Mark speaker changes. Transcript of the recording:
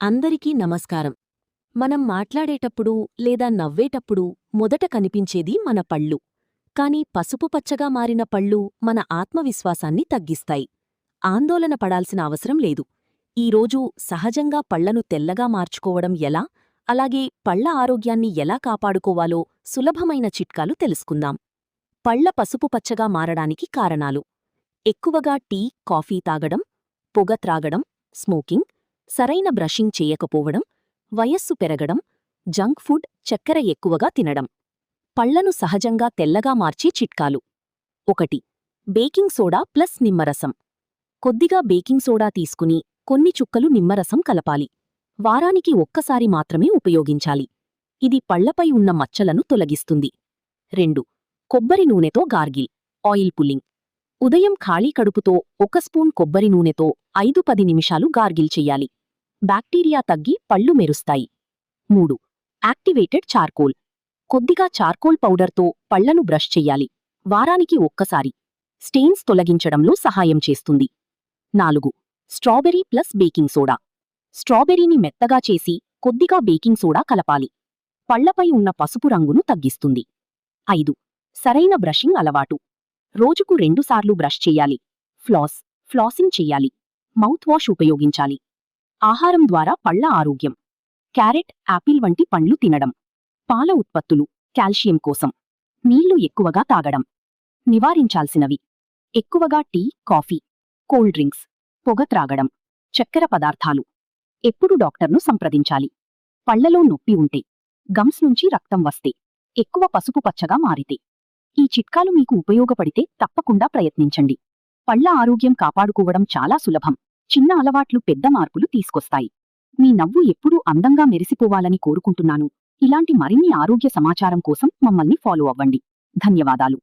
Speaker 1: అందరికీ నమస్కారం. మనం మాట్లాడేటప్పుడు లేదా నవ్వేటప్పుడు మొదట కనిపించేది మన పళ్ళు. కాని పసుపు పచ్చగా మారిన పళ్ళు మన ఆత్మవిశ్వాసాన్ని తగ్గిస్తాయి. ఆందోళన పడాల్సిన అవసరం లేదు. ఈరోజు సహజంగా పళ్లను తెల్లగా మార్చుకోవడం ఎలా, అలాగే పళ్ల ఆరోగ్యాన్ని ఎలా కాపాడుకోవాలో సులభమైన చిట్కాలు తెలుసుకుందాం. పళ్ల పసుపు పచ్చగా మారడానికి కారణాలు: ఎక్కువగా టీ, కాఫీ తాగడం, పొగ త్రాగడం, స్మోకింగ్, సరైన బ్రషింగ్ చేయకపోవడం, వయస్సు పెరగడం, జంక్ ఫుడ్, చక్కెర ఎక్కువగా తినడం. పళ్లను సహజంగా తెల్లగా మార్చే చిట్కాలు: 1. బేకింగ్ సోడా ప్లస్ నిమ్మరసం. కొద్దిగా బేకింగ్ సోడా తీసుకుని కొన్ని చుక్కలు నిమ్మరసం కలపాలి. వారానికి ఒక్కసారి మాత్రమే ఉపయోగించాలి. ఇది పళ్లపై ఉన్న మచ్చలను తొలగిస్తుంది. 2. కొబ్బరి నూనెతో గార్గిల్ ఆయిల్ పుల్లింగ్. ఉదయం ఖాళీ కడుపుతో 1 స్పూన్ కొబ్బరి నూనెతో 5-10 నిమిషాలు గార్గిల్ చెయ్యాలి. బ్యాక్టీరియా తగ్గి పళ్ళు మెరుస్తాయి. 3. Activated charcoal. కొద్దిగా చార్కోల్ పౌడర్తో పళ్లను బ్రష్ చెయ్యాలి. వారానికి ఒక్కసారి. స్టెయిన్స్ తొలగించడంలో సహాయం చేస్తుంది. 4. Strawberry plus baking soda. స్ట్రాబెర్రీని మెత్తగా చేసి కొద్దిగా బేకింగ్ సోడా కలపాలి. పళ్లపై ఉన్న పసుపు రంగును తగ్గిస్తుంది. 5. సరైన బ్రషింగ్ అలవాటు. రోజుకు 2 సార్లు బ్రష్ చెయ్యాలి. ఫ్లాసింగ్ చెయ్యాలి. మౌత్ వాష్ ఉపయోగించాలి. ఆహారం ద్వారా పళ్ల ఆరోగ్యం: క్యారెట్, యాపిల్ వంటి పండ్లు తినడం. పాల ఉత్పత్తులు కాల్షియం కోసం. నీళ్లు ఎక్కువగా తాగడం. నివారించాల్సినవి: ఎక్కువగా టీ, కాఫీ, కోల్డ్ డ్రింక్స్, పొగ త్రాగడం, చక్కెర పదార్థాలు. ఎప్పుడు డాక్టర్ను సంప్రదించాలి: పళ్లలో నొప్పి ఉంటే, గమ్స్ నుంచి రక్తం వస్తే, ఎక్కువ పసుపు పచ్చగా మారితే. ఈ చిట్కాలు మీకు ఉపయోగపడితే తప్పకుండా ప్రయత్నించండి. పళ్ల ఆరోగ్యం కాపాడుకోవడం చాలా సులభం. చిన్న అలవాట్లు పెద్ద మార్పులు తీసుకొస్తాయి. మీ నవ్వు ఎప్పుడూ అందంగా మెరిసిపోవాలని కోరుకుంటున్నాను. ఇలాంటి మరిన్ని ఆరోగ్య సమాచారం కోసం మమ్మల్ని ఫాలో అవ్వండి. ధన్యవాదాలు.